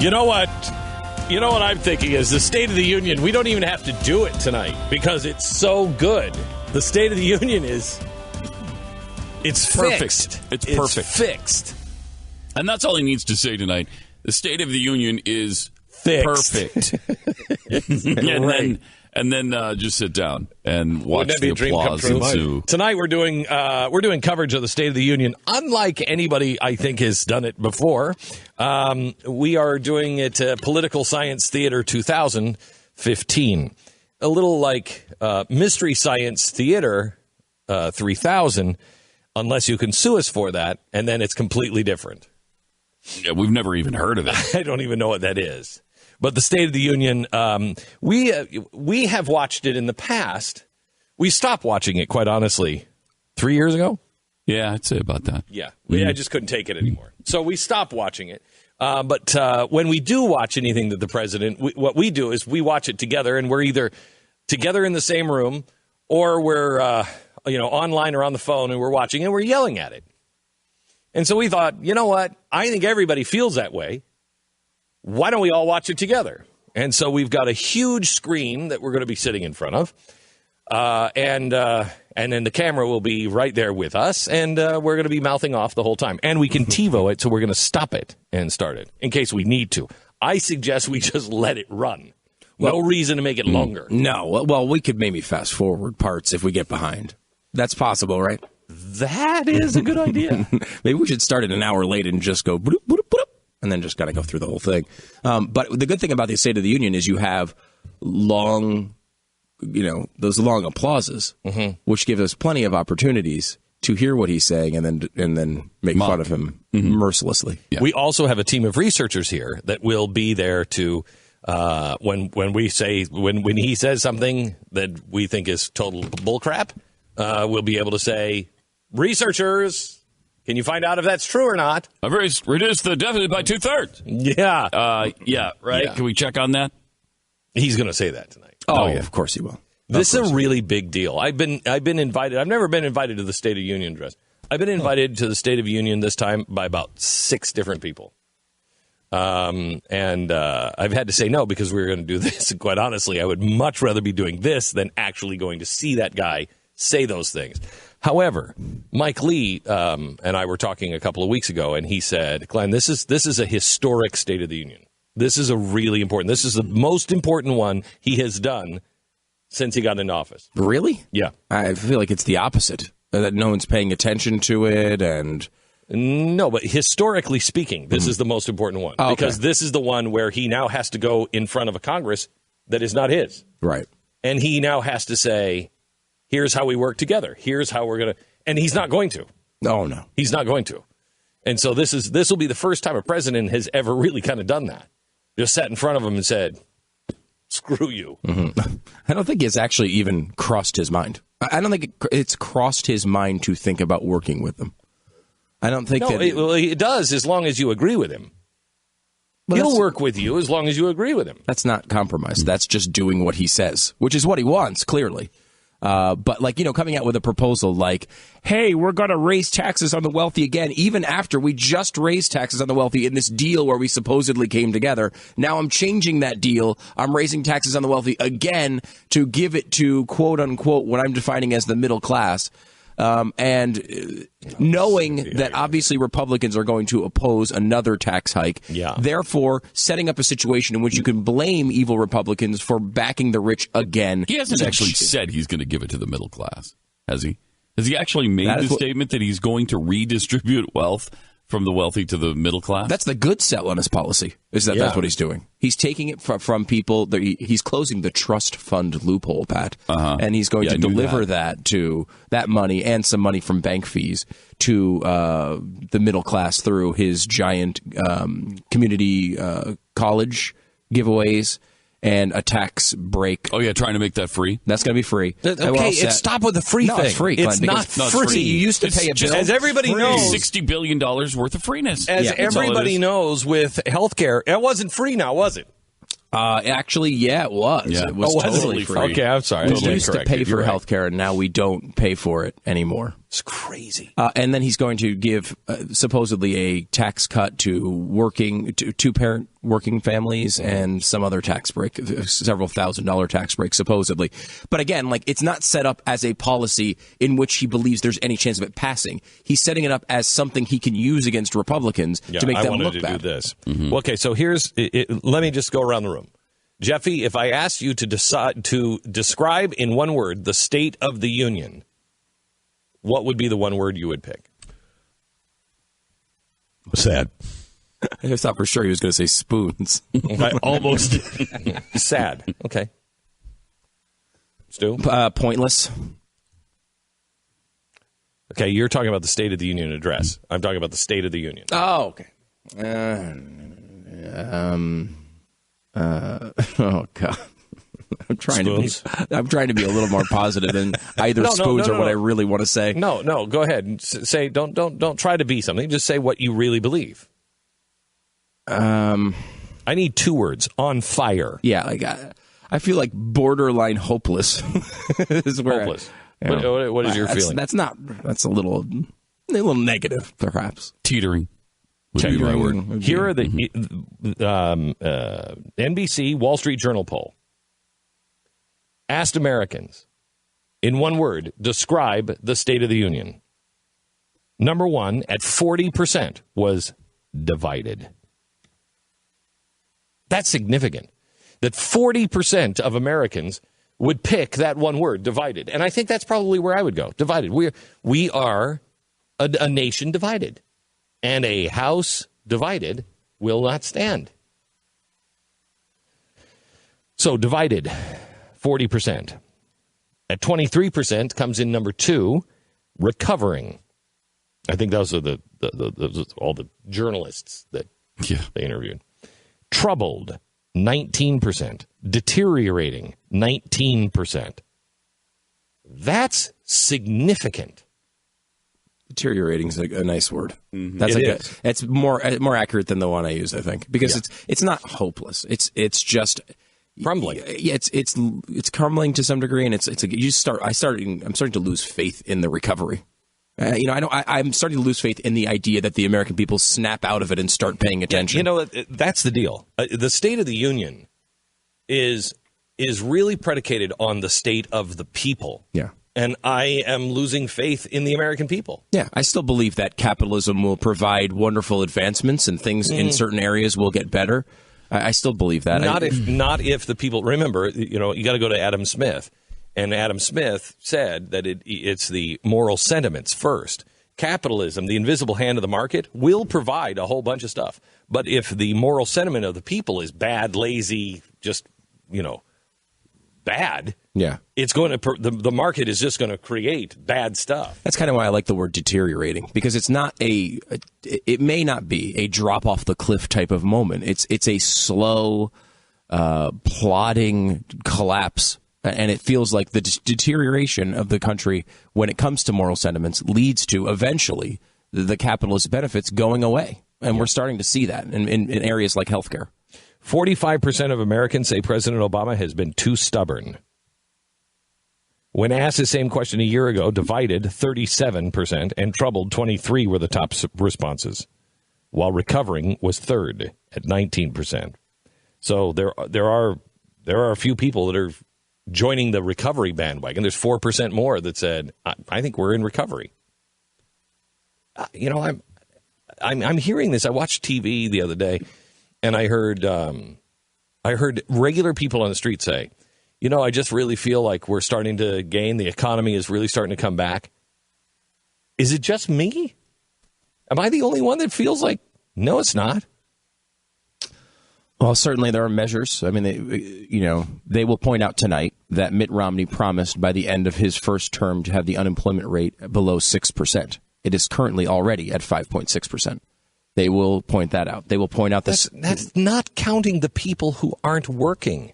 You know what? You know what I'm thinking is the State of the Union, we don't even have to do it tonight because it's so good. The State of the Union it's perfect. Fixed. It's perfect. Fixed. And that's all he needs to say tonight. The State of the Union is Fixed. perfect. and then just sit down and watch the applause ensue. Tonight we're doing coverage of the State of the Union, unlike anybody I think has done it before. We are doing it Political Science Theater 2015, a little like Mystery Science Theater 3000, unless you can sue us for that, and then it's completely different. Yeah, we've never even heard of it. I don't even know what that is. But the State of the Union, we have watched it in the past. We stopped watching it, quite honestly, 3 years ago. Yeah, I'd say about that. Yeah, I just couldn't take it anymore. So we stopped watching it. But when we do watch anything that the president, what we do is we watch it together, and we're either together in the same room or we're online or on the phone, and we're watching and we're yelling at it. And so we thought, you know what? I think everybody feels that way. Why don't we all watch it together? And so we've got a huge screen that we're going to be sitting in front of. And then the camera will be right there with us, and we're going to be mouthing off the whole time. And we can TiVo it, so we're going to stop it and start it in case we need to. I suggest we just let it run. No reason to make it longer. No. Well, we could maybe fast forward parts if we get behind. That's possible, right? That is a good idea. Maybe we should start it an hour late and just go boop, boop, boop, and then just got to go through the whole thing. But the good thing about the State of the Union is you have those long applauses, which give us plenty of opportunities to hear what he's saying and then make fun of him mercilessly. Yeah. We also have a team of researchers here that will be there to when he says something that we think is total bullcrap, we'll be able to say, researchers, can you find out if that's true or not? I've reduced the deficit by 2/3. Yeah. Yeah, right? Yeah. Can we check on that? He's going to say that tonight. Oh, yeah. Of course he will. This is a really big deal. I've been invited. I've never been invited to the State of Union address. I've been invited to the State of Union this time by about 6 different people. And I've had to say no because we were going to do this. And quite honestly, I would much rather be doing this than actually going to see that guy say those things. However, Mike Lee and I were talking a couple of weeks ago, and he said, Glenn, this is a historic State of the Union. This is a really important. This is the most important one he has done since he got into office. Really? Yeah. I feel like it's the opposite, that no one's paying attention to it. And no, but historically speaking, this is the most important one. Oh, okay. Because this is the one where he now has to go in front of a Congress that is not his. Right. And he now has to say, here's how we work together. Here's how we're going to. And he's not going to. No. He's not going to. And so this will be the first time a president has ever really kind of done that. Just sat in front of him and said, screw you. Mm-hmm. I don't think it's actually even crossed his mind. I don't think it's crossed his mind to think about working with them. I don't think it does as long as you agree with him. He'll work with you as long as you agree with him. That's not compromise. That's just doing what he says, which is what he wants, clearly. But coming out with a proposal like, hey, we're going to raise taxes on the wealthy again, even after we just raised taxes on the wealthy in this deal where we supposedly came together. Now I'm changing that deal. I'm raising taxes on the wealthy again to give it to, quote unquote, what I'm defining as the middle class. And knowing that obviously Republicans are going to oppose another tax hike, therefore setting up a situation in which you can blame evil Republicans for backing the rich again. He hasn't actually said he's going to give it to the middle class, has he? Has he actually made the statement that he's going to redistribute wealth from the wealthy to the middle class? That's the good sell on his policy, that's what he's doing. He's taking it from people. He's closing the trust fund loophole, Pat. And he's going to deliver that money and some money from bank fees to the middle class through his giant community college giveaways and a tax break. Oh, yeah, trying to make that free? That's going to be free. Okay, stop with the free thing. No, it's free. It's not free. You used to pay a bill. As everybody knows. $60 billion worth of freeness. As everybody knows with healthcare, it wasn't free now, was it? Actually, it was. Yeah. It was totally free. Okay, I'm sorry. We used to pay for healthcare, and now we don't pay for it anymore. It's crazy. And then he's going to give supposedly a tax cut to two-parent working families and some other tax break, several $1,000 tax break, supposedly. But again, like, it's not set up as a policy in which he believes there's any chance of it passing. He's setting it up as something he can use against Republicans to make them look bad. I wanted to do this. Well, okay, so let me just go around the room. Jeffy, if I asked you to describe in one word the State of the Union, what would be the one word you would pick? Sad. I thought for sure he was going to say spoons. I almost. Sad. Okay. Stu? Pointless. Okay, you're talking about the State of the Union address. I'm talking about the State of the Union. Oh, okay. Oh God. I'm trying to be a little more positive than either spoons or what I really want to say. No, go ahead. Say don't try to be something. Just say what you really believe. I need 2 words. On fire. Yeah, I feel like borderline hopeless. Is where hopeless. What is your feeling? That's a little negative, perhaps. Teetering would be my word. Here are the NBC Wall Street Journal poll. Asked Americans, in one word, describe the State of the Union. Number 1 at 40% was divided. That's significant. That 40% of Americans would pick that one word, divided. And I think that's probably where I would go, divided. We are a nation divided. And a house divided will not stand. So divided. 40%. At 23% comes in number 2, recovering. I think those are all the journalists that they interviewed. Troubled, 19%. Deteriorating, 19%. That's significant. Deteriorating is a nice word. Mm-hmm. That's it's more accurate than the one I use, I think, because it's not hopeless. It's just crumbling. Yeah, it's crumbling to some degree, and I'm starting to lose faith in the recovery. I'm starting to lose faith in the idea that the American people snap out of it and start paying attention. That's the deal. The State of the Union is really predicated on the state of the people. Yeah. And I am losing faith in the American people. Yeah, I still believe that capitalism will provide wonderful advancements and things in certain areas will get better. I still believe that. Not if the people. Remember, you got to go to Adam Smith, and Adam Smith said that it's the moral sentiments first. Capitalism, the invisible hand of the market, will provide a whole bunch of stuff. But if the moral sentiment of the people is bad, lazy, just bad, it's going to the market is just going to create bad stuff. That's kind of why I like the word deteriorating, because it's not it may not be a drop off the cliff type of moment. It's a slow, plodding collapse, and it feels like the deterioration of the country when it comes to moral sentiments leads to eventually the capitalist benefits going away, and we're starting to see that in areas like healthcare. 45% of Americans say President Obama has been too stubborn. When asked the same question a year ago, divided 37% and troubled 23% were the top responses, while recovering was third at 19%. So there are a few people that are joining the recovery bandwagon. There's 4% more that said, I think we're in recovery. I'm hearing this. I watched TV the other day, and I heard regular people on the street say, I just really feel like we're starting to gain. The economy is really starting to come back. Is it just me? Am I the only one that feels like, no, it's not? Well, certainly there are measures. I mean, they will point out tonight that Mitt Romney promised by the end of his first term to have the unemployment rate below 6%. It is currently already at 5.6%. They will point that out. They will point out this. That's not counting the people who aren't working.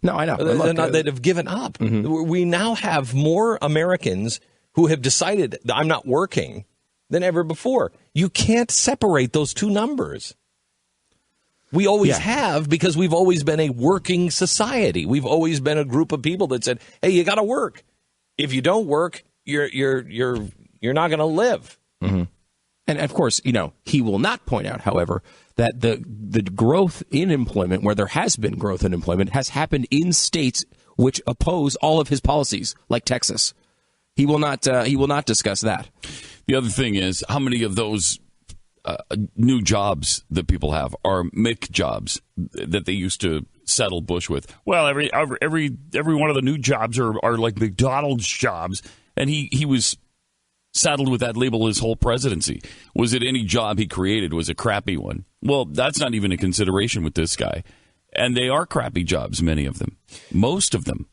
No, I know. That have given up. Mm-hmm. We now have more Americans who have decided that I'm not working than ever before. You can't separate those two numbers. We always have, because we've always been a working society. We've always been a group of people that said, "Hey, you got to work. If you don't work, you're you're not going to live. Mm-hmm. And of course, he will not point out, however, that the growth in employment, where there has been growth in employment, has happened in states which oppose all of his policies, like Texas. He will not discuss that. The other thing is, how many of those new jobs that people have are Mick jobs that they used to settle Bush with? Well, every one of the new jobs are like McDonald's jobs, and he was saddled with that label his whole presidency. Was it any job he created was a crappy one? Well, that's not even a consideration with this guy. And they are crappy jobs, many of them. Most of them